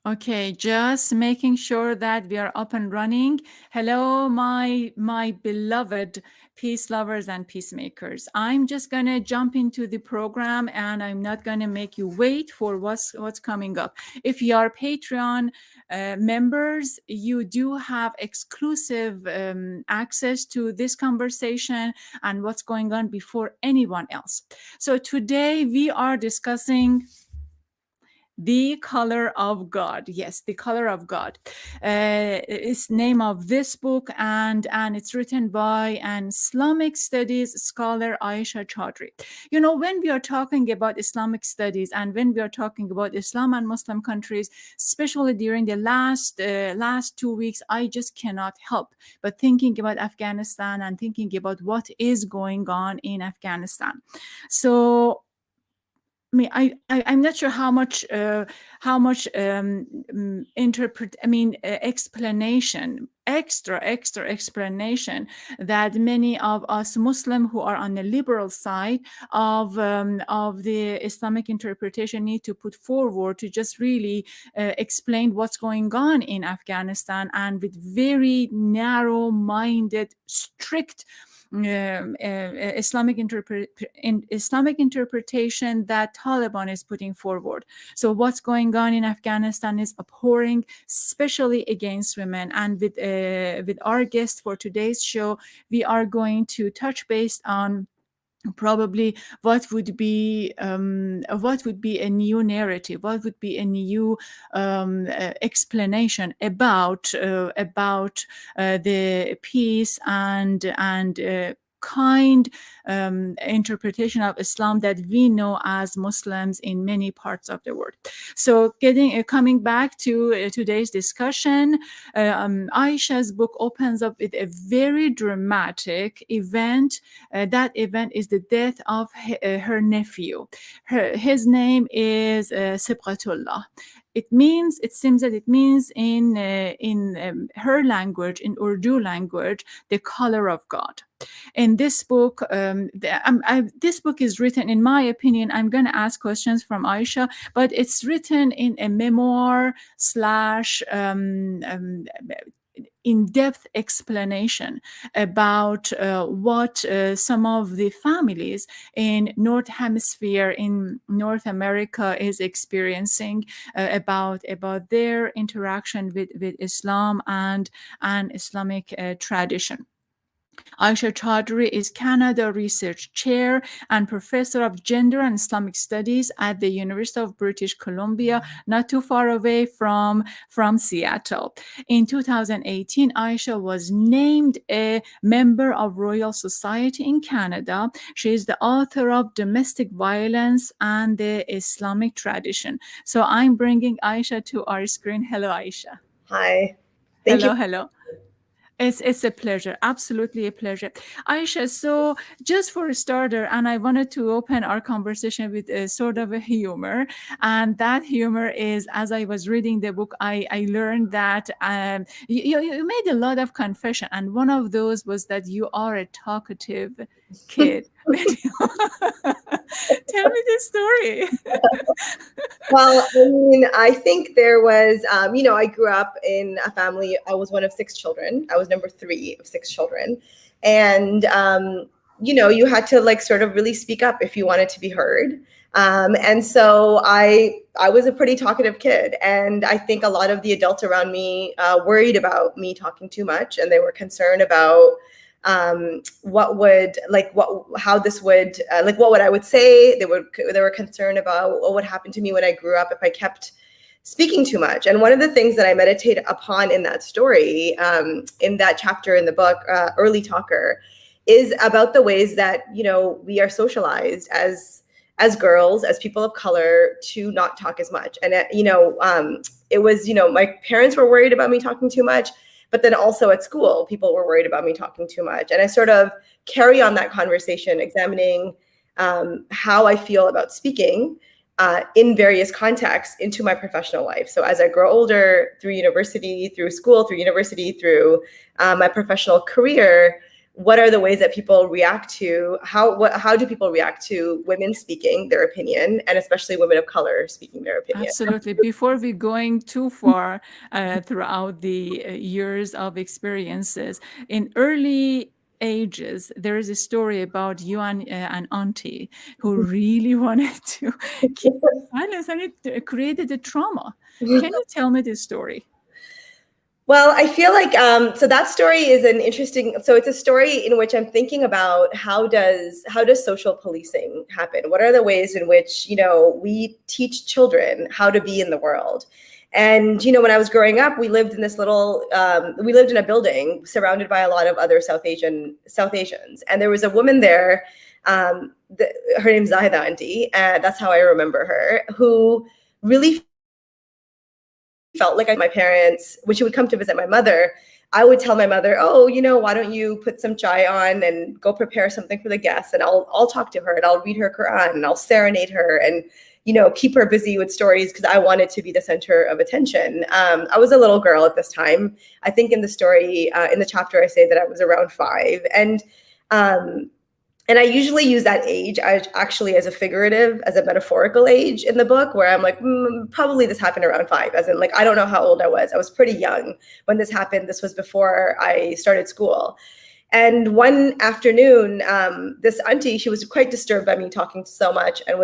Okay, just making sure that we are up and running. Hello, my beloved peace lovers and peacemakers. I'm just gonna jump into the program, and I'm not gonna make you wait for what's coming up. If you are Patreon members, you do have exclusive access to this conversation and what's going on before anyone else. So today we are discussing the color of God. Yes, the color of God. It's name of this book, and it's written by an Islamic studies scholar, Ayesha Chaudhry. You know, when we are talking about Islamic studies and when we are talking about Islam and Muslim countries, especially during the last 2 weeks, I just cannot help but thinking about Afghanistan and thinking about what is going on in Afghanistan. So I mean, I'm not sure how much explanation, extra explanation that many of us Muslim who are on the liberal side of the Islamic interpretation need to put forward to just really explain what's going on in Afghanistan, and with very narrow-minded, strict Islamic interpretation that Taliban is putting forward. So what's going on in Afghanistan is abhorring, especially against women. And with our guest for today's show, we are going to touch base on probably what would be a new narrative, what would be a new explanation about the peace and kind interpretation of Islam that we know as Muslims in many parts of the world. So coming back to today's discussion, Aisha's book opens up with a very dramatic event. That event is the death of her nephew. His name is Sibghatullah. It seems that it means in her language, in Urdu language, the color of God. In this book, this book is written, in my opinion, I'm going to ask questions from Aisha, but it's written in a memoir slash in-depth explanation about what some of the families in North Hemisphere, in North America, is experiencing about their interaction with Islam and Islamic tradition. Ayesha Chaudhry is Canada Research Chair and Professor of Gender and Islamic Studies at the University of British Columbia, not too far away from Seattle. In 2018, Ayesha was named a member of Royal Society in Canada. She is the author of Domestic Violence and the Islamic Tradition. So I'm bringing Ayesha to our screen. Hello, Ayesha. Hi. Thank you. Hello. It's a pleasure, absolutely a pleasure. Aisha, so just for a starter, and I wanted to open our conversation with a sort of a humor. And that humor is, as I was reading the book, I learned that you made a lot of confession. And one of those was that you are a talkative kid. Tell me the story. Well, I mean, I think there was, I grew up in a family. I was one of 6 children. I was number 3 of 6 children. And, you had to like sort of really speak up if you wanted to be heard. And so I was a pretty talkative kid. And I think a lot of the adults around me worried about me talking too much. And they were concerned about what would I would say. They were concerned about what would happen to me when I grew up if I kept speaking too much. And one of the things that I meditate upon in that story, in that chapter in the book, Early Talker, is about the ways that we are socialized as girls, as people of color, to not talk as much. And it was my parents were worried about me talking too much. But then also at school, people were worried about me talking too much. And I sort of carry on that conversation, examining how I feel about speaking in various contexts into my professional life. So as I grow older, through university, through school, through university, through my professional career, what are the ways that people react to how do people react to women speaking their opinion, and especially women of color speaking their opinion. Absolutely. Before we going too far throughout the years of experiences, in early ages, there is a story about you and an auntie who really wanted to keep silence, and it created a trauma. Can you tell me this story? Well, I feel like so that story is an interesting. So it's a story in which I'm thinking about how does social policing happen? What are the ways in which we teach children how to be in the world? And when I was growing up, we lived in this little we lived in a building surrounded by a lot of other South Asians, and there was a woman there. Her name's Zahida Auntie, and that's how I remember her, who really felt like my parents, when she would come to visit my mother, I would tell my mother, oh, why don't you put some chai on and go prepare something for the guests, and I'll talk to her and I'll read her Quran and I'll serenade her and keep her busy with stories, because I wanted to be the center of attention. I was a little girl at this time. I think in the story, in the chapter, I say that I was around 5, and I usually use that age actually as a figurative, as a metaphorical age in the book, where I'm like, probably this happened around 5, as in, like, I don't know how old I was. I was pretty young when this happened. This was before I started school. And one afternoon, this auntie, she was quite disturbed by me talking so much, and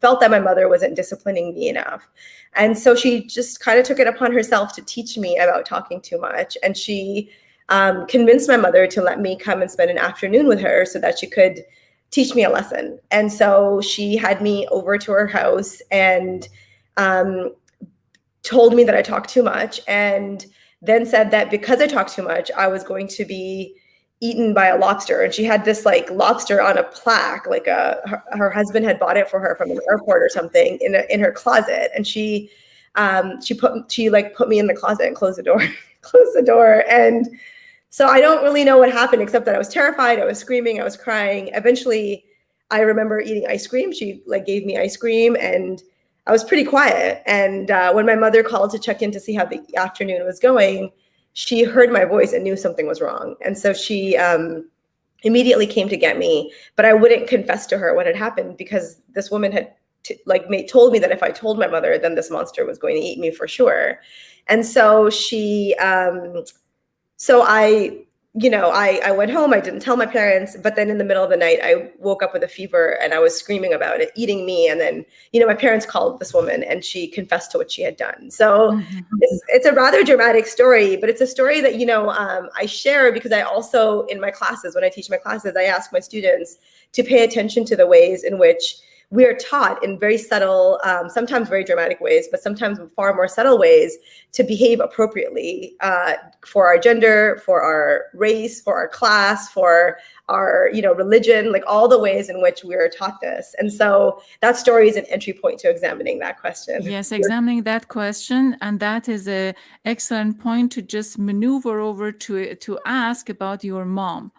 felt that my mother wasn't disciplining me enough. And so she just kind of took it upon herself to teach me about talking too much. And she convinced my mother to let me come and spend an afternoon with her so that she could teach me a lesson. And so she had me over to her house and told me that I talked too much, and then said that because I talked too much, I was going to be eaten by a lobster. And she had this like lobster on a plaque, like her husband had bought it for her from an airport or something, in her closet. And she put me in the closet and closed the door. And so I don't really know what happened, except that I was terrified. I was screaming. I was crying. Eventually, I remember eating ice cream. She gave me ice cream, and I was pretty quiet. And when my mother called to check in to see how the afternoon was going, she heard my voice and knew something was wrong. And so she immediately came to get me. But I wouldn't confess to her what had happened, because this woman had told me that if I told my mother, then this monster was going to eat me for sure. And so I went home. I didn't tell my parents, but then in the middle of the night, I woke up with a fever and I was screaming about it eating me. And then, my parents called this woman and she confessed to what she had done. So it's a rather dramatic story, but it's a story that, I share because I also, in my classes, when I teach my classes, I ask my students to pay attention to the ways in which we are taught in very subtle, sometimes very dramatic ways, but sometimes far more subtle ways to behave appropriately for our gender, for our race, for our class, for our religion, like all the ways in which we are taught this. And so that story is an entry point to examining that question. Yes, examining that question. And that is an excellent point to just maneuver over to ask about your mom.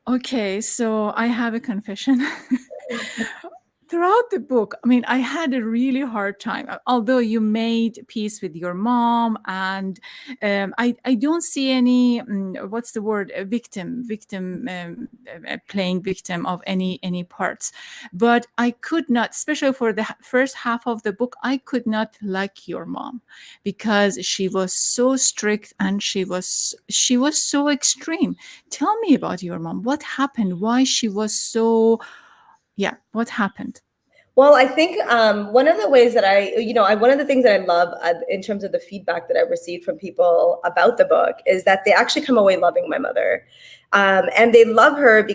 Okay, so I have a confession. Throughout the book, I had a really hard time. Although you made peace with your mom, and I don't see any what's the word, a victim playing victim of any parts. But I could not, especially for the first half of the book, I could not like your mom because she was so strict and she was so extreme. Tell me about your mom. What happened? Why she was so? Yeah, what happened? Well, I think one of the ways that one of the things that I love in terms of the feedback that I've received from people about the book is that they actually come away loving my mother. And they love her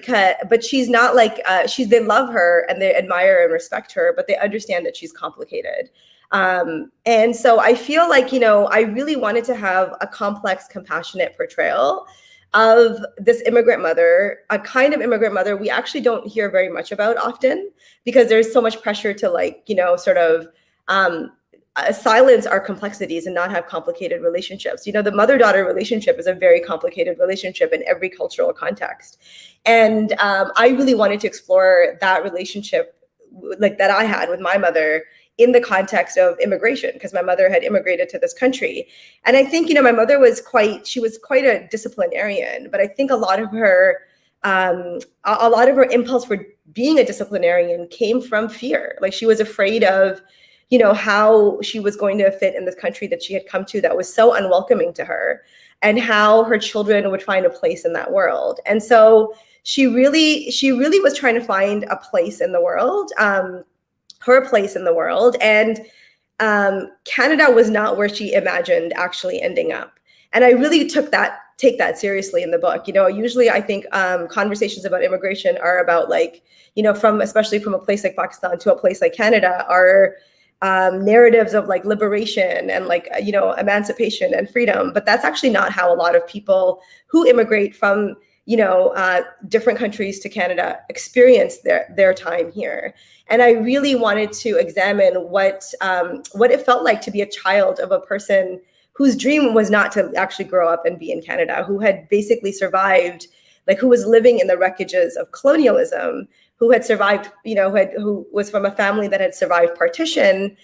but she's not they love her and they admire and respect her, but they understand that she's complicated. And so I feel like, I really wanted to have a complex, compassionate portrayal of this immigrant mother, a kind of immigrant mother we actually don't hear very much about often, because there's so much pressure to silence our complexities and not have complicated relationships. The mother-daughter relationship is a very complicated relationship in every cultural context. And I really wanted to explore that relationship that I had with my mother in the context of immigration, because my mother had immigrated to this country. And I think, my mother was quite a disciplinarian, but I think a lot of her a lot of her impulse for being a disciplinarian came from fear. Like she was afraid of, how she was going to fit in this country that she had come to that was so unwelcoming to her, and how her children would find a place in that world. And so she really was trying to find a place in the world, her place in the world. And Canada was not where she imagined actually ending up. And I really take that seriously in the book. Usually I think conversations about immigration are about especially from a place like Pakistan to a place like Canada are narratives of like liberation and emancipation and freedom. But that's actually not how a lot of people who immigrate from different countries to Canada experience their time here. And I really wanted to examine what it felt like to be a child of a person whose dream was not to actually grow up and be in Canada, who had basically survived, who was living in the wreckages of colonialism, who had survived, who was from a family that had survived partition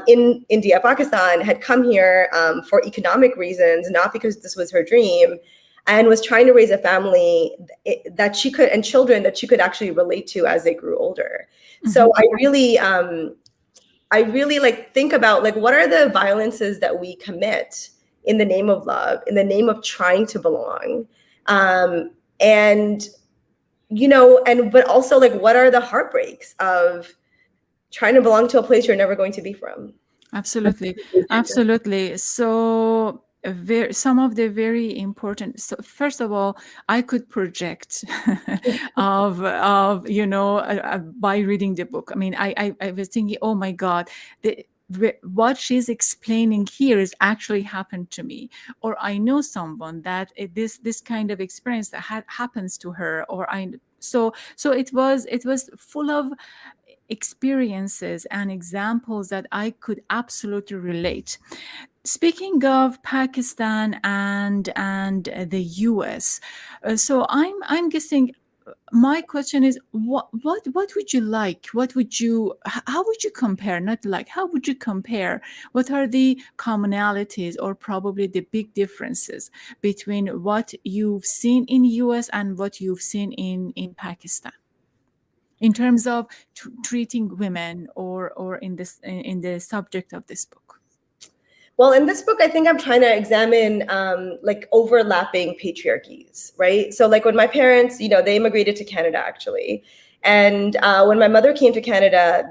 in India, Pakistan, had come here for economic reasons, not because this was her dream, and was trying to raise a family that she could, and children that she could actually relate to as they grew older. Mm-hmm. So I really think about what are the violences that we commit in the name of love, in the name of trying to belong, but also what are the heartbreaks of trying to belong to a place you're never going to be from? Absolutely. So some of the very important. So first of all, I could project by reading the book. I mean, I was thinking, oh my God, what she's explaining here is actually happened to me, or I know someone that this kind of experience that happens to her, or so it was full of experiences and examples that I could absolutely relate. Speaking of Pakistan and the US, so I'm guessing. My question is, what would you like? How would you compare? Not like, how would you compare? What are the commonalities or probably the big differences between what you've seen in US and what you've seen in Pakistan, in terms of treating women or in the subject of this book? Well, in this book, I think I'm trying to examine overlapping patriarchies, right? So when my parents, they immigrated to Canada actually. And when my mother came to Canada,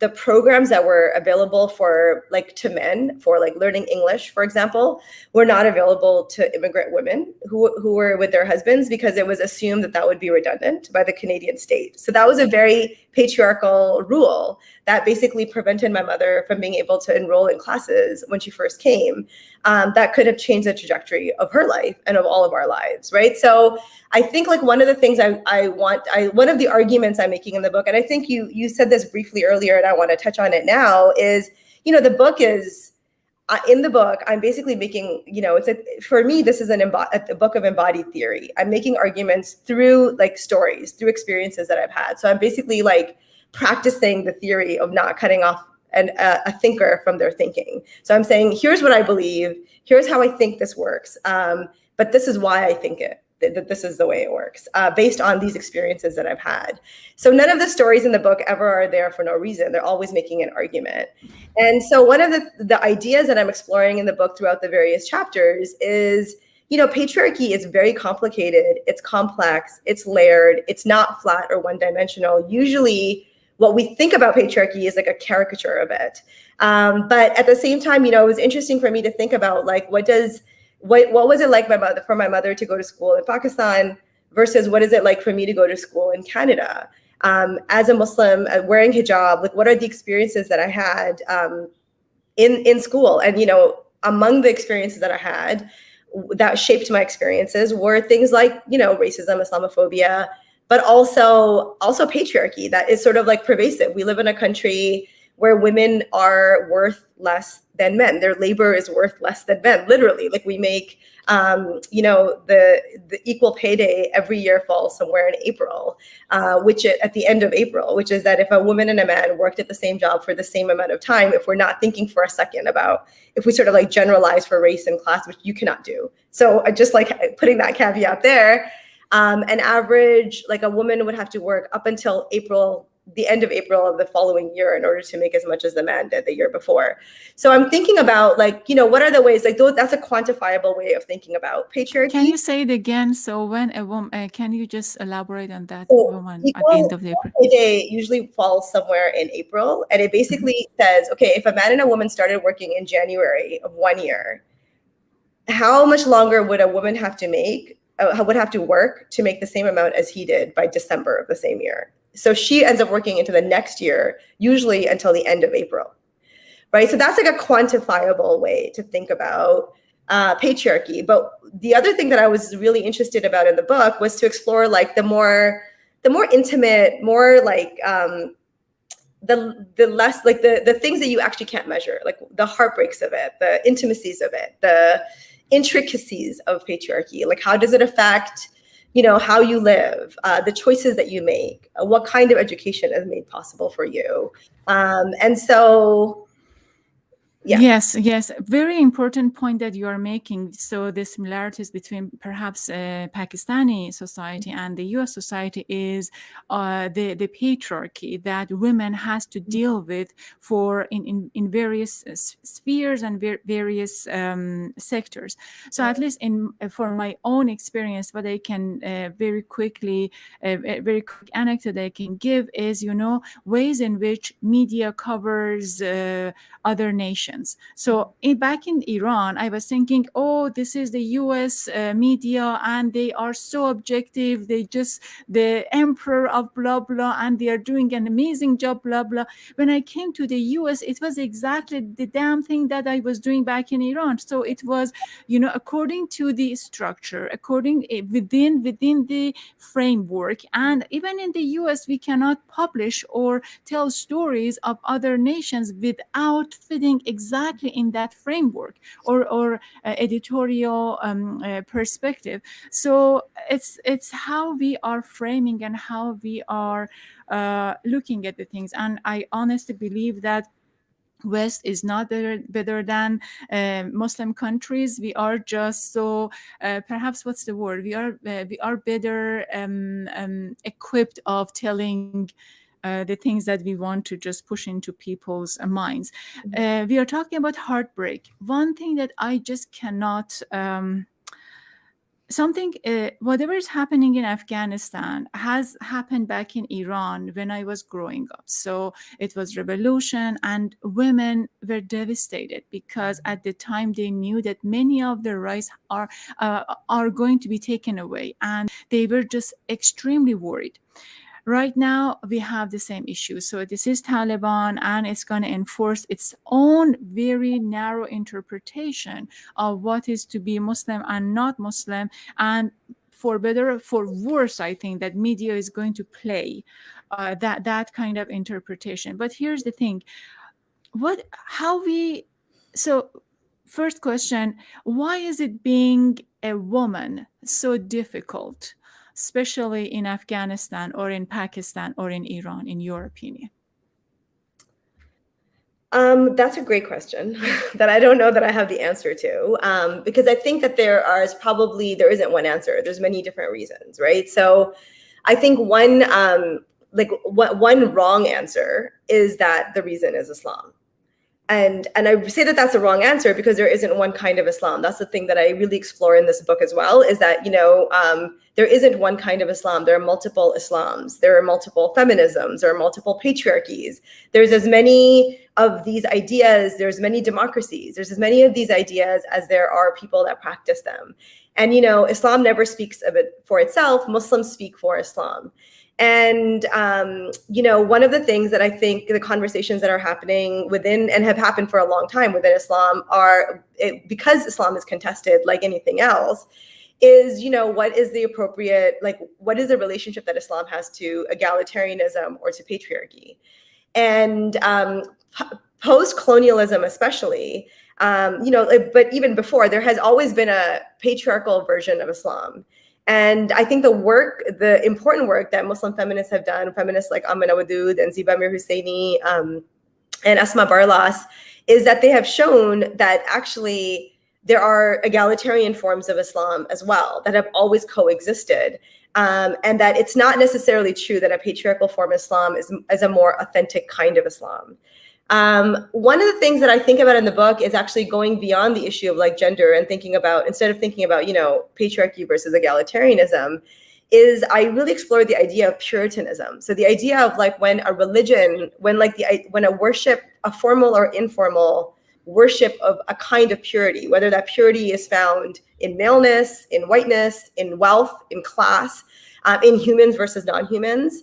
the programs that were available for to men for learning English, for example, were not available to immigrant women who were with their husbands, because it was assumed that would be redundant by the Canadian state. So that was a very patriarchal rule that basically prevented my mother from being able to enroll in classes when she first came. That could have changed the trajectory of her life and of all of our lives, right? So I think one of the things one of the arguments I'm making in the book, and I think you said this briefly earlier, and I want to touch on it now, is, the book is, in the book, I'm basically making, for me, this is a book of embodied theory. I'm making arguments through stories, through experiences that I've had. So I'm basically practicing the theory of not cutting off a thinker from their thinking. So I'm saying, here's what I believe, here's how I think this works, but this is why I think that this is the way it works, based on these experiences that I've had. So none of the stories in the book ever are there for no reason. They're always making an argument. And so one of the ideas that I'm exploring in the book throughout the various chapters is, patriarchy is very complicated, it's complex, it's layered, it's not flat or one-dimensional. Usually what we think about patriarchy is a caricature of it. But at the same time, it was interesting for me to think about what was it like for my mother to go to school in Pakistan versus what is it like for me to go to school in Canada? As a Muslim, wearing hijab, what are the experiences that I had in school? And, among the experiences that I had that shaped my experiences were things like, racism, Islamophobia, but also patriarchy that is sort of pervasive. We live in a country where women are worth less than men. Their labor is worth less than men, literally. We make, the equal pay day every year falls somewhere in April, at the end of April, which is that if a woman and a man worked at the same job for the same amount of time, if we're not thinking for a second about, if we sort of generalize for race and class, which you cannot do. So just putting that caveat there, An average, like a woman would have to work up until the end of April of the following year in order to make as much as the man did the year before. So I'm thinking about, like, what are the ways, like, that's a quantifiable way of thinking about patriarchy. Can you say it again? So when a woman, can you just elaborate on that, So woman at the end equal of April? pay day usually falls somewhere in April, and it basically says, okay, if a man and a woman started working in January of one year, how much longer would a woman have to work to make the same amount as he did by December of the same year? So she ends up working into the next year, usually until the end of April, right? So that's like a quantifiable way to think about patriarchy. But the other thing that I was really interested about in the book was to explore, like, the more intimate, more like the less, like, the things that you actually can't measure, like the heartbreaks of it, the intimacies of it, the intricacies of patriarchy. Like, how does it affect how you live, the choices that you make, what kind of education is made possible for you, and so yeah. Yes, very important point that you are making. So the similarities between perhaps Pakistani society and the U.S. society is the patriarchy that women has to deal with for in various spheres and various sectors. So at least for my own experience, what I can very quickly, very quick anecdote I can give is, ways in which media covers other nations. So back in Iran, I was thinking, oh, this is the US media and they are so objective. The emperor of blah, blah, and they are doing an amazing job, blah, blah. When I came to the US, it was exactly the damn thing that I was doing back in Iran. So it was, according to the structure, within the framework. And even in the US, we cannot publish or tell stories of other nations without fitting exactly in that framework or editorial perspective. So it's how we are framing and how we are looking at the things. And I honestly believe that West is not better than Muslim countries. We are just so perhaps what's the word? We are better equipped of telling the things that we want to just push into people's minds. We are talking about heartbreak. One thing that I just cannot. Whatever is happening in Afghanistan has happened back in Iran when I was growing up. So it was revolution and women were devastated because at the time they knew that many of their rights are going to be taken away, and they were just extremely worried. Right now, we have the same issue. So this is Taliban, and it's going to enforce its own very narrow interpretation of what is to be Muslim and not Muslim. And for better or for worse, I think that media is going to play that kind of interpretation. But here's the thing: so first question, why is it being a woman so difficult, especially in Afghanistan or in Pakistan or in Iran, in your opinion? That's a great question that I don't know that I have the answer to, because I think that there isn't one answer. There's many different reasons, right? So I think one wrong answer is that the reason is Islam. And I say that that's a wrong answer because there isn't one kind of Islam. That's the thing that I really explore in this book as well, is that, there isn't one kind of Islam. There are multiple Islams. There are multiple feminisms. There are multiple patriarchies. There's as many of these ideas. There's many democracies. There's as many of these ideas as there are people that practice them. And, Islam never speaks of it for itself. Muslims speak for Islam. And, one of the things that I think the conversations that are happening within and have happened for a long time within Islam because Islam is contested like anything else, is, what is the appropriate, what is the relationship that Islam has to egalitarianism or to patriarchy? And post-colonialism especially, but even before, there has always been a patriarchal version of Islam. And I think the important work that Muslim feminists have done, feminists like Amina Wadud and Ziba Mir Husseini and Asma Barlas, is that they have shown that actually there are egalitarian forms of Islam as well that have always coexisted. and that it's not necessarily true that a patriarchal form of Islam is a more authentic kind of Islam. One of the things that I think about in the book is actually going beyond the issue of like gender and thinking about, instead of thinking about, you know, patriarchy versus egalitarianism, is I really explore the idea of Puritanism. So the idea of like when a religion, when a worship, a formal or informal worship of a kind of purity, whether that purity is found in maleness, in whiteness, in wealth, in class, in humans versus non-humans.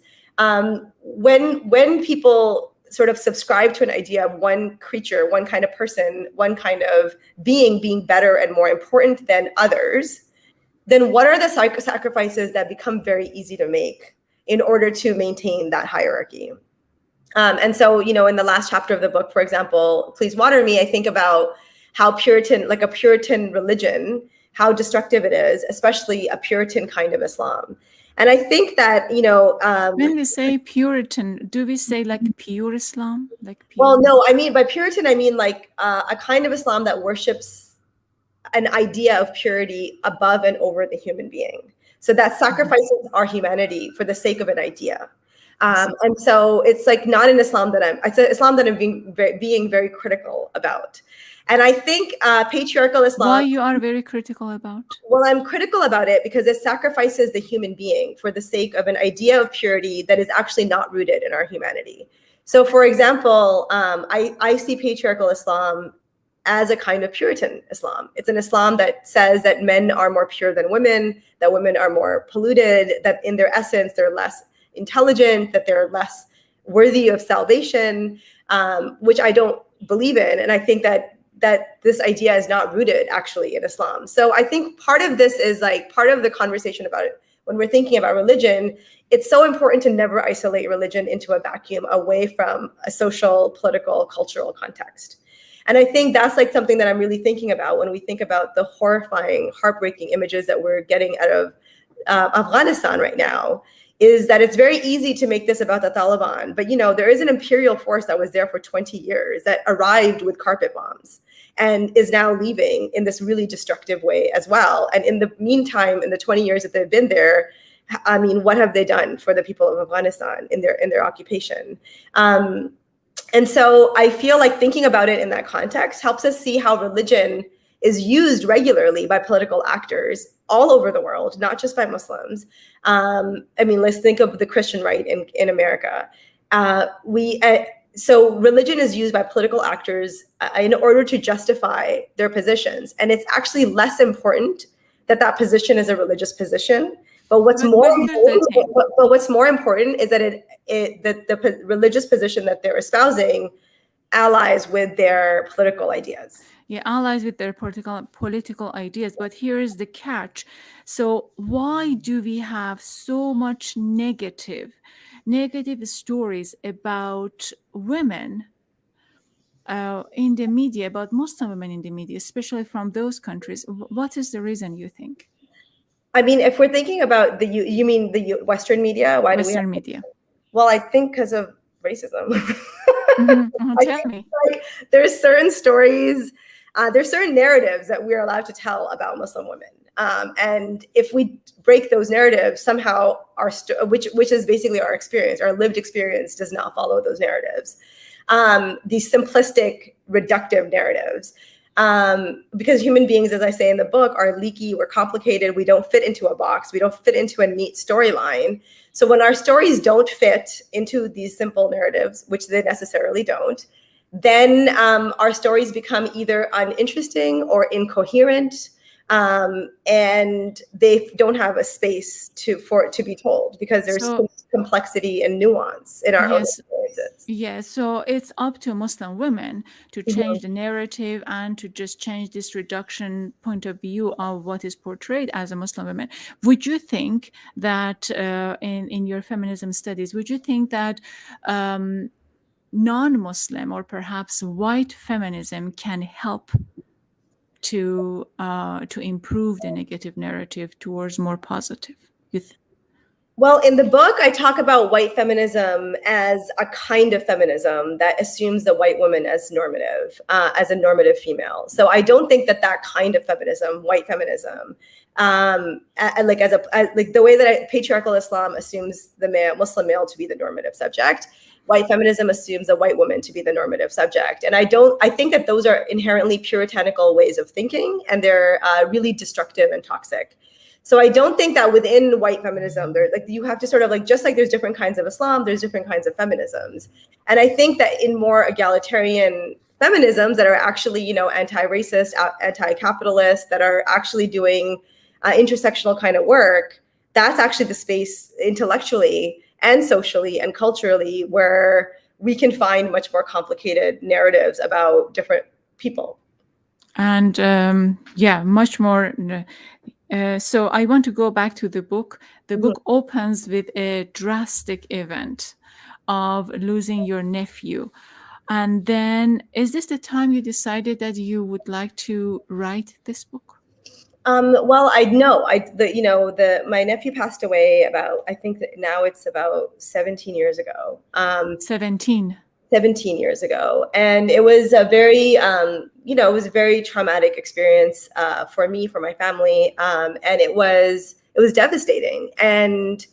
When people sort of subscribe to an idea of one creature, one kind of person, one kind of being better and more important than others, then what are the sacrifices that become very easy to make in order to maintain that hierarchy? And so, you know, in the last chapter of the book, for example, Please Water Me, I think about how Puritan, like a Puritan religion, how destructive it is, especially a Puritan kind of Islam. And I think that, you know, when we say Puritan, do we say like pure Islam? Like pure? Well, no, I mean, by Puritan, I mean like a kind of Islam that worships an idea of purity above and over the human being. So that sacrifices our humanity for the sake of an idea. And so it's like not an Islam that it's an Islam that I'm being very critical about. And I think patriarchal Islam. Why you are very critical about? Well, I'm critical about it because it sacrifices the human being for the sake of an idea of purity that is actually not rooted in our humanity. So for example, I see patriarchal Islam as a kind of Puritan Islam. It's an Islam that says that men are more pure than women, that women are more polluted, that in their essence, they're less intelligent, that they're less worthy of salvation, which I don't believe in. And I think that this idea is not rooted actually in Islam. So I think part of this is like part of the conversation about it. When we're thinking about religion, it's so important to never isolate religion into a vacuum away from a social, political, cultural context. And I think that's like something that I'm really thinking about when we think about the horrifying, heartbreaking images that we're getting out of Afghanistan right now, is that it's very easy to make this about the Taliban. But, you know, there is an imperial force that was there for 20 years that arrived with carpet bombs and is now leaving in this really destructive way as well. And in the meantime, in the 20 years that they've been there, I mean, what have they done for the people of Afghanistan in their occupation? And so I feel like thinking about it in that context helps us see how religion is used regularly by political actors all over the world, not just by Muslims. I mean, let's think of the Christian right in America. So religion is used by political actors in order to justify their positions. And it's actually less important that that position is a religious position. But what's more important is that the religious position that they're espousing allies with their political ideas. Yeah, allies with their political ideas. But here is the catch. So why do we have so much negative stories about women in the media, about Muslim women in the media, especially from those countries? What is the reason, you think? I mean, if we're thinking about you mean the Western media? Why Western do we have media? Well, I think because of racism. Tell me. Like, there's certain stories, there's certain narratives that we're allowed to tell about Muslim women. And if we break those narratives, somehow which is basically our experience, our lived experience does not follow those narratives. These simplistic, reductive narratives. Because human beings, as I say in the book, are leaky, we're complicated, we don't fit into a box, we don't fit into a neat storyline. So when our stories don't fit into these simple narratives, which they necessarily don't, then our stories become either uninteresting or incoherent, and they don't have a space for it to be told because there's complexity and nuance in our own experiences. Yeah, so it's up to Muslim women to change the narrative and to just change this reduction point of view of what is portrayed as a Muslim woman. Would you think that in your feminism studies, would you think that non-Muslim or perhaps white feminism can help to improve the negative narrative towards more positive? Well, in the book, I talk about white feminism as a kind of feminism that assumes the white woman as normative, as a normative female. So I don't think that that kind of feminism, white feminism, like like the way that patriarchal Islam assumes the Muslim male to be the normative subject, white feminism assumes the white woman to be the normative subject. And I think that those are inherently puritanical ways of thinking, and they're really destructive and toxic. So I don't think that within white feminism, there, like, you have to sort of, like, just like there's different kinds of Islam, there's different kinds of feminisms. And I think that in more egalitarian feminisms that are actually, you know, anti-racist, anti-capitalist, that are actually doing intersectional kind of work, that's actually the space intellectually and socially and culturally where we can find much more complicated narratives about different people. And yeah, much more. So I want to go back to the book. The book opens with a drastic event of losing your nephew. And then, is this the time you decided that you would like to write this book? Well, I know my nephew passed away about, I think that now it's about 17 years ago. 17. 17 years ago. And it was a very, it was a very traumatic experience for me, for my family. And it was devastating. And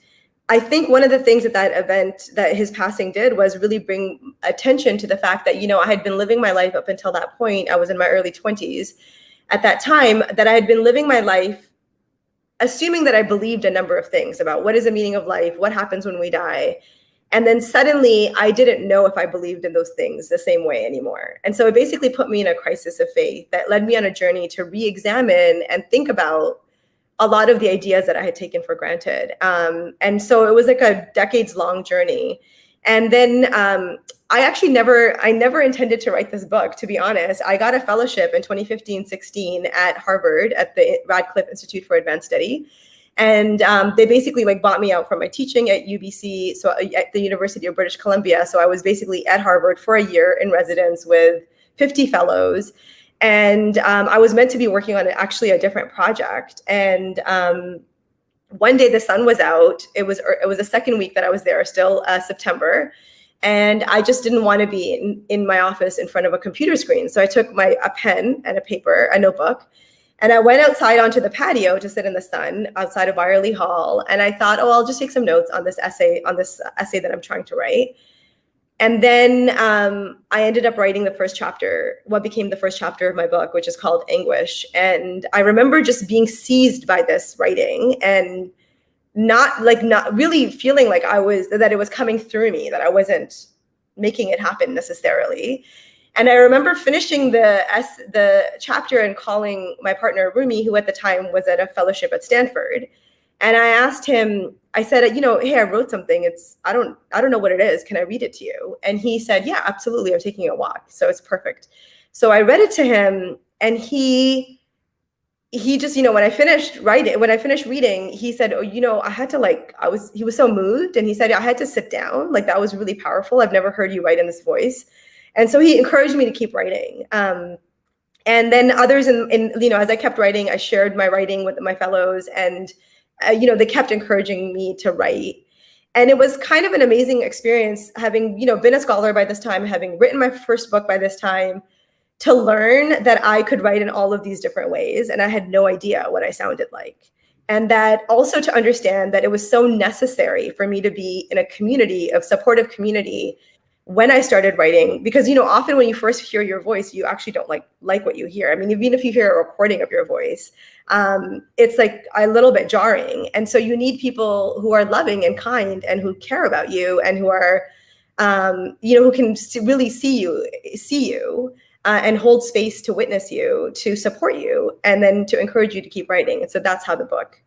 I think one of the things that event, that his passing did, was really bring attention to the fact that, I had been living my life up until that point. I was in my early 20s at that time, that I had been living my life assuming that I believed a number of things about what is the meaning of life, what happens when we die. And then suddenly I didn't know if I believed in those things the same way anymore. And so it basically put me in a crisis of faith that led me on a journey to re-examine and think about a lot of the ideas that I had taken for granted. And so it was like a decades-long journey. And then I never intended to write this book, to be honest. I got a fellowship in 2015-16 at Harvard at the Radcliffe Institute for Advanced Study. And they basically, like, bought me out from my teaching at UBC, so at the University of British Columbia. So I was basically at Harvard for a year in residence with 50 fellows. And I was meant to be working on actually a different project. And one day the sun was out. It was the second week that I was there, still September. And I just didn't want to be in my office in front of a computer screen. So I took a pen and a paper, a notebook, and I went outside onto the patio to sit in the sun outside of Byerly Hall. And I thought, oh, I'll just take some notes on this essay that I'm trying to write. And then I ended up writing the first chapter, what became the first chapter of my book, which is called Anguish. And I remember just being seized by this writing and not really feeling like that it was coming through me, that I wasn't making it happen necessarily. And I remember finishing the chapter and calling my partner Rumi, who at the time was at a fellowship at Stanford. And I asked him, I said, hey, I wrote something. I don't know what it is. Can I read it to you? And he said, yeah, absolutely. I'm taking a walk, so it's perfect. So I read it to him, and he just, when I finished reading, he said, oh, I had to, he was so moved. And he said, I had to sit down. Like, that was really powerful. I've never heard you write in this voice. And so he encouraged me to keep writing. And then others as I kept writing, I shared my writing with my fellows, and they kept encouraging me to write. And it was kind of an amazing experience, having, been a scholar by this time, having written my first book by this time, to learn that I could write in all of these different ways. And I had no idea what I sounded like. And that also to understand that it was so necessary for me to be in a community, of supportive community, when I started writing, because, often when you first hear your voice, you actually don't like what you hear. I mean, even if you hear a recording of your voice, it's like a little bit jarring. And so you need people who are loving and kind and who care about you, and who are, who can really see you and hold space to witness you, to support you, and then to encourage you to keep writing. And so that's how the book.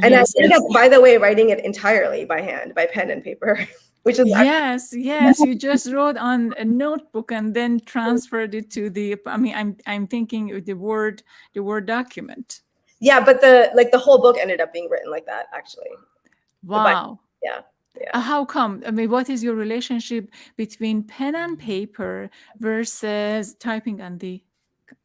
And Yes, I ended up, by the way, writing it entirely by hand, by pen and paper. Which is yes, you just wrote on a notebook and then transferred it to the, I mean, I'm thinking the Word document. Yeah, but the whole book ended up being written like that, actually. Wow. Yeah. How come? I mean, what is your relationship between pen and paper versus typing on the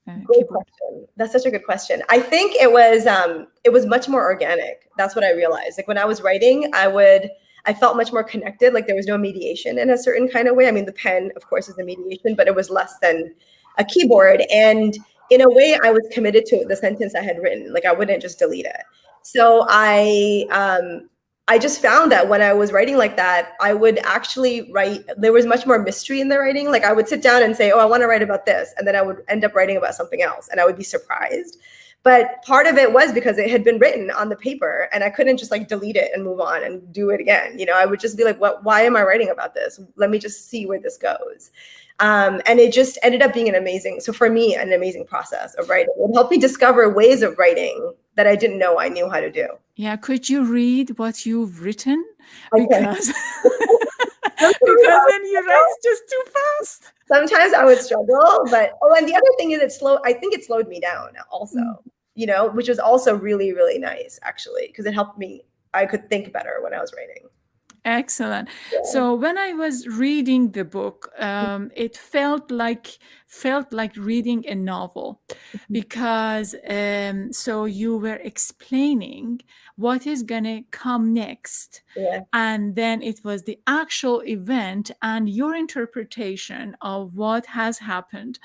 Great keyboard? question. That's such a good question. I think it was much more organic. That's what I realized. Like when I was writing, I felt much more connected. Like there was no mediation in a certain kind of way. I mean, the pen, of course, is the mediation, but it was less than a keyboard. And in a way, I was committed to the sentence I had written. Like I wouldn't just delete it. So I just found that when I was writing like that, I would actually write, there was much more mystery in the writing. Like I would sit down and say, oh, I want to write about this. And then I would end up writing about something else and I would be surprised. But part of it was because it had been written on the paper and I couldn't just like delete it and move on and do it again. You know, I would just be like, why am I writing about this? Let me just see where this goes. And it just ended up being so for me, an amazing process of writing. It helped me discover ways of writing that I didn't know I knew how to do. Yeah, could you read what you've written? Okay. Because because when you write it's just too fast. Sometimes I would struggle, but and the other thing is I think it slowed me down also, you know, which was also really, really nice actually, because it helped me, I could think better when I was writing. Excellent. Yeah. So when I was reading the book, it felt like reading a novel, because so you were explaining what is gonna come next, and then it was the actual event and your interpretation of what has happened.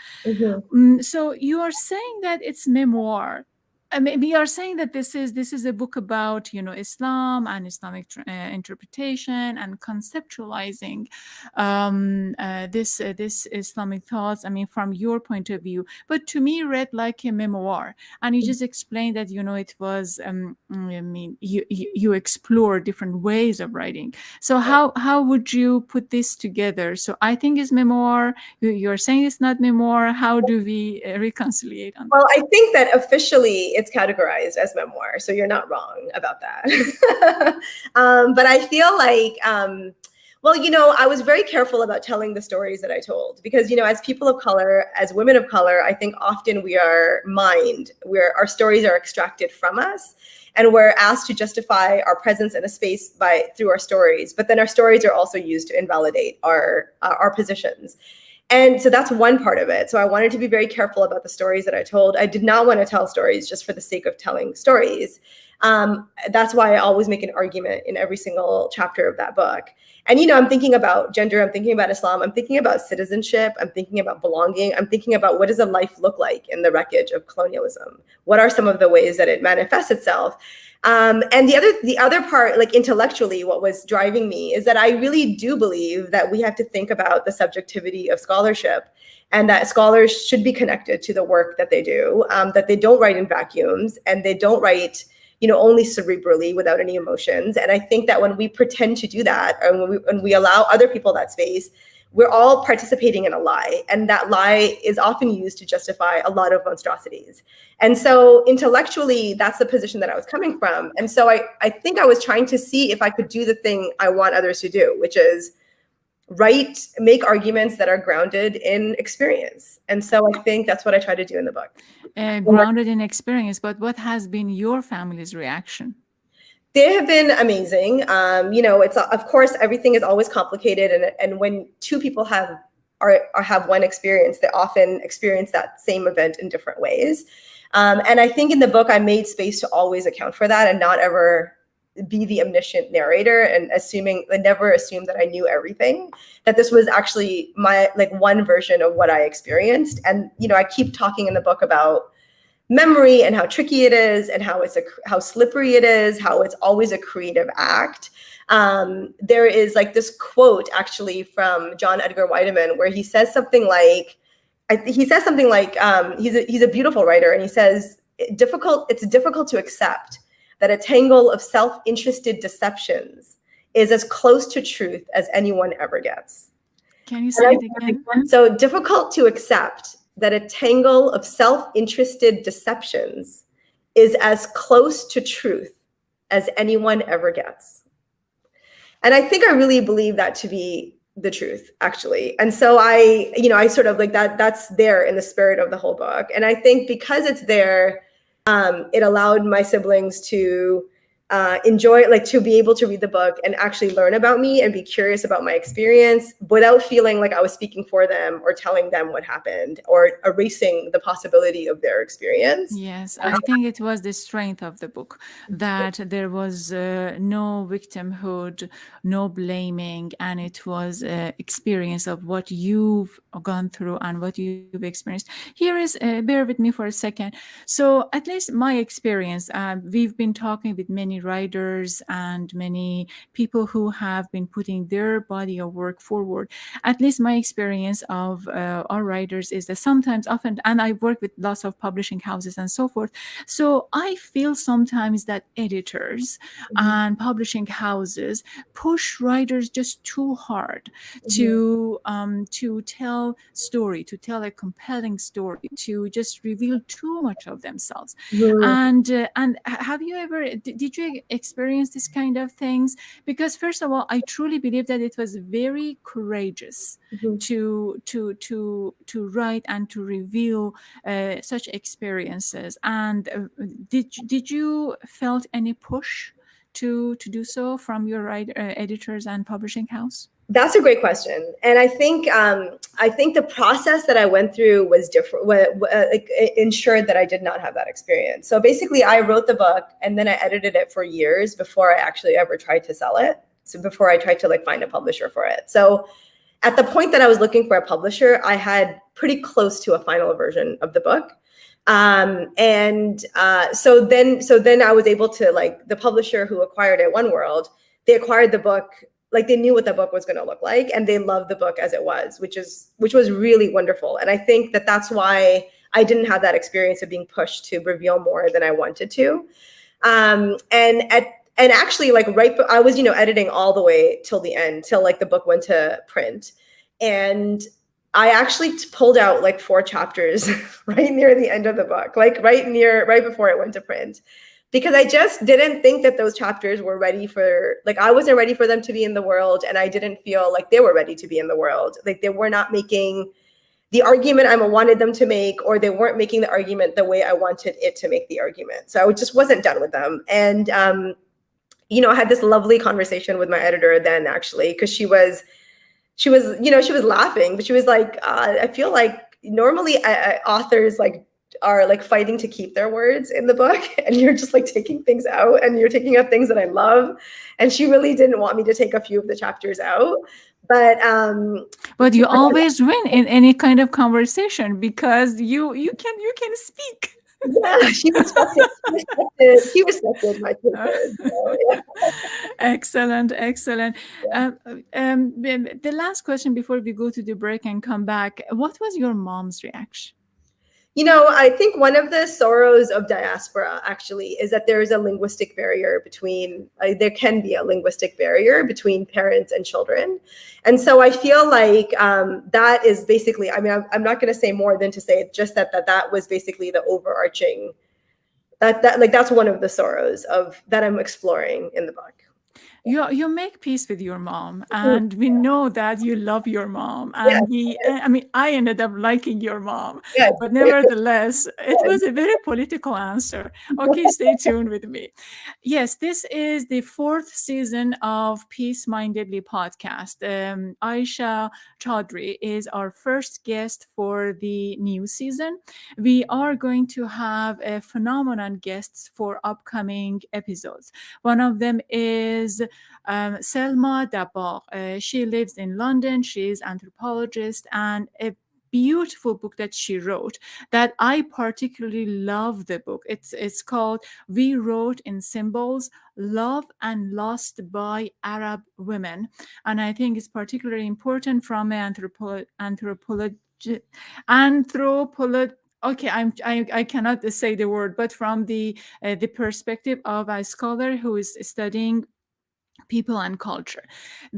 So you are saying that it's memoir. I mean, we are saying that this is a book about, you know, Islam and Islamic interpretation and conceptualizing this Islamic thoughts. I mean, from your point of view, but to me, read like a memoir. And you just explained that, you know, it was. I mean, you explore different ways of writing. So how would you put this together? So I think it's memoir. You're saying it's not memoir. How do we reconcile on that? Well, I think that officially it's categorized as memoir, so you're not wrong about that. But I feel like, well, you know, I was very careful about telling the stories that I told because, you know, as people of color, as women of color, I think often we are our stories are extracted from us. And we're asked to justify our presence in a space through our stories, but then our stories are also used to invalidate our positions. And so that's one part of it. So I wanted to be very careful about the stories that I told. I did not want to tell stories just for the sake of telling stories. That's why I always make an argument in every single chapter of that book. And, you know, I'm thinking about gender, I'm thinking about Islam, I'm thinking about citizenship, I'm thinking about belonging, I'm thinking about what does a life look like in the wreckage of colonialism? What are some of the ways that it manifests itself? And the other part, like intellectually, what was driving me is that I really do believe that we have to think about the subjectivity of scholarship and that scholars should be connected to the work that they do, that they don't write in vacuums and they don't write, you know, only cerebrally without any emotions. And I think that when we pretend to do that, and when we allow other people that space, we're all participating in a lie. And that lie is often used to justify a lot of monstrosities. And so intellectually, that's the position that I was coming from. And so I think I was trying to see if I could do the thing I want others to do, which is make arguments that are grounded in experience. And so I think that's what I try to do in the book. Grounded in experience, but what has been your family's reaction? They have been amazing. You know, it's of course everything is always complicated, and when two people have one experience, they often experience that same event in different ways. And I think in the book I made space to always account for that and not ever be the omniscient narrator and never assume that I knew everything. That this was actually my one version of what I experienced. And you know, I keep talking in the book about memory and how tricky it is and how slippery it is, how it's always a creative act. There is like this quote actually from John Edgar Weideman where he says something like, he's a beautiful writer, and he says, it's difficult to accept that a tangle of self-interested deceptions is as close to truth as anyone ever gets. Can you say it again? So difficult to accept that a tangle of self-interested deceptions is as close to truth as anyone ever gets. And I think I really believe that to be the truth, actually. And so I sort of like that's there in the spirit of the whole book. And I think because it's there, it allowed my siblings to enjoy, like, to be able to read the book and actually learn about me and be curious about my experience without feeling like I was speaking for them or telling them what happened or erasing the possibility of their experience. Yes, I think it was the strength of the book that there was no victimhood, no blaming, and it was experience of what you've gone through and what you've experienced. Here is, bear with me for a second. So, at least my experience, we've been talking with many writers and many people who have been putting their body of work forward. At least my experience of our writers is that sometimes, often, and I work with lots of publishing houses and so forth. So I feel sometimes that editors Mhm. and publishing houses push writers just too hard Mhm. to tell story, to tell a compelling story, to just reveal too much of themselves. Mhm. And have you ever did you experience this kind of things? Because first of all, I truly believe that it was very courageous Mhm. to write and to reveal such experiences. And did you felt any push to do so from your editors and publishing house? That's a great question, and I think the process that I went through was different. Like, it ensured that I did not have that experience. So basically, I wrote the book and then I edited it for years before I actually ever tried to sell it. So before I tried to, like, find a publisher for it. So at the point that I was looking for a publisher, I had pretty close to a final version of the book. So then I was able to, like, the publisher who acquired it, One World, they acquired the book, like, they knew what the book was going to look like, and they loved the book as it was, which was really wonderful. And I think that that's why I didn't have that experience of being pushed to reveal more than I wanted to. And actually, like, I was, editing all the way till the end, till, like, the book went to print. And I actually pulled out, like, 4 chapters right near the end of the book, like, right before it went to print, because I just didn't think that those chapters were ready for, like, I wasn't ready for them to be in the world, and I didn't feel like they were ready to be in the world. Like, they were not making the argument I wanted them to make, or they weren't making the argument the way I wanted it to make the argument. So I just wasn't done with them. And I had this lovely conversation with my editor then, actually, because she was laughing, but she was like, I feel like normally authors, like, are, like, fighting to keep their words in the book, and you're just, like, taking things out, and you're taking out things that I love. And she really didn't want me to take a few of the chapters out, but But you always win in any kind of conversation because you can speak. yeah, she respected my choices. So, yeah. Excellent, excellent. The last question before we go to the break and come back, what was your mom's reaction? I think one of the sorrows of diaspora, actually, is that there is a linguistic barrier between, there can be a linguistic barrier between parents and children. And so I feel like that is basically, I'm not going to say more than to say just that was basically the overarching, that's one of the sorrows that I'm exploring in the book. You make peace with your mom, and we know that you love your mom, Yeah, and I ended up liking your mom, yeah, but nevertheless it yeah. was a very political answer. Okay, stay tuned with me. Yes, this is the 4th season of Peace Mindedly podcast. Ayesha Chaudhry is our first guest for the new season. We are going to have a phenomenal guests for upcoming episodes. One of them is Selma Dabbar. She lives in London. She is anthropologist, and a beautiful book that she wrote that I particularly love. The book, it's called We Wrote in Symbols: Love and Lost by Arab Women. And I think it's particularly important from an anthropology. Okay, I cannot say the word, but from the perspective of a scholar who is studying people and culture.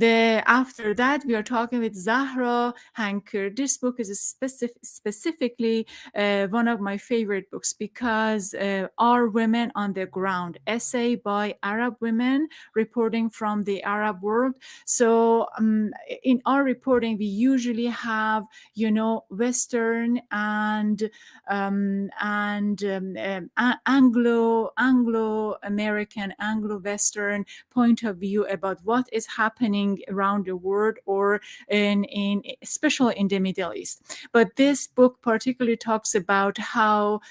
After that, we are talking with Zahra Hanker. This book is specifically one of my favorite books because Are Women on the Ground, essay by Arab women reporting from the Arab world. So in our reporting, we usually have, Western and Anglo-American, Anglo-Western point of view about what is happening around the world, or in especially in the Middle East. But this book particularly talks about how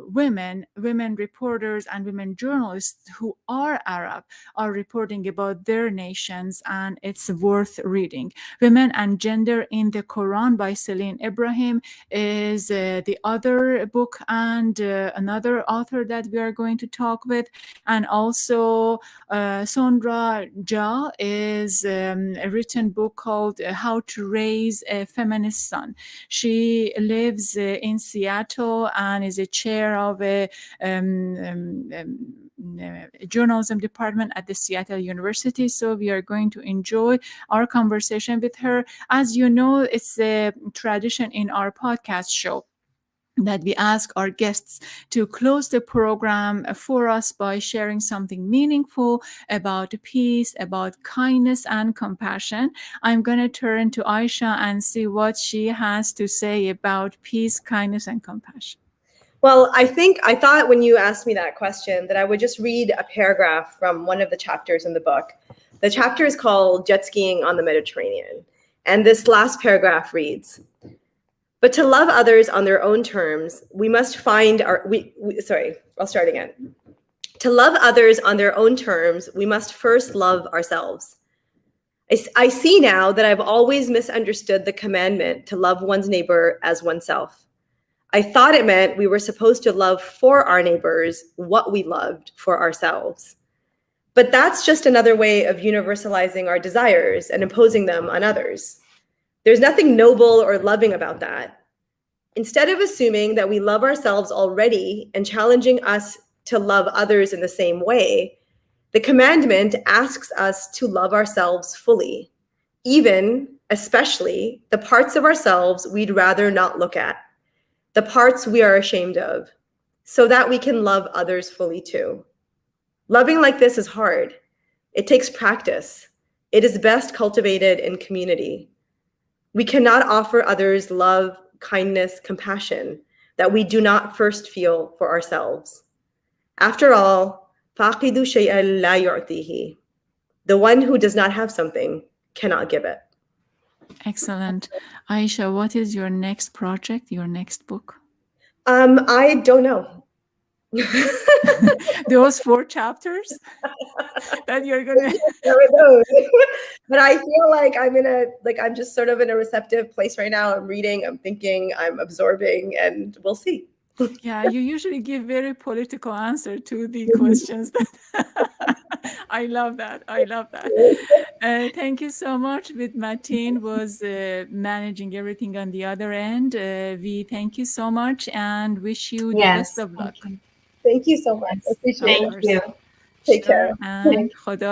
women reporters and women journalists who are Arab are reporting about their nations, and it's worth reading. Women and Gender in the Quran by Celine Ibrahim is the other book, and another author that we are going to talk with. And also Sondra Jha is a written book called How to Raise a Feminist Son. She lives in Seattle and is a chair of a journalism department at the Seattle University. So we are going to enjoy our conversation with her. As you know, it's a tradition in our podcast show that we ask our guests to close the program for us by sharing something meaningful about peace, about kindness and compassion. I'm going to turn to Ayesha and see what she has to say about peace, kindness, and compassion. Well, I thought when you asked me that question that I would just read a paragraph from one of the chapters in the book. The chapter is called Jet Skiing on the Mediterranean. And this last paragraph reads, "But to love others on their own terms, we must find I'll start again. To love others on their own terms, we must first love ourselves. I see now that I've always misunderstood the commandment to love one's neighbor as oneself. I thought it meant we were supposed to love for our neighbors what we loved for ourselves. But that's just another way of universalizing our desires and imposing them on others. There's nothing noble or loving about that. Instead of assuming that we love ourselves already and challenging us to love others in the same way, the commandment asks us to love ourselves fully, even, especially, the parts of ourselves we'd rather not look at, the parts we are ashamed of, so that we can love others fully too. Loving like this is hard. It takes practice. It is best cultivated in community. We cannot offer others love, kindness, compassion that we do not first feel for ourselves. After all, فَاقِدُ شَيْئًا لَا يُعْطِيهِ. The one who does not have something cannot give it." Excellent. Ayesha, what is your next project, your next book? I don't know. Those 4 chapters that you're gonna But I feel like I'm just sort of in a receptive place right now. I'm reading, I'm thinking, I'm absorbing, and we'll see. Yeah, you usually give very political answer to the questions. I love that. Thank you so much. With Mateen was managing everything on the other end. We thank you so much and wish you the best of luck. Thank you so much. I appreciate it. Thank you. Take care. And خدا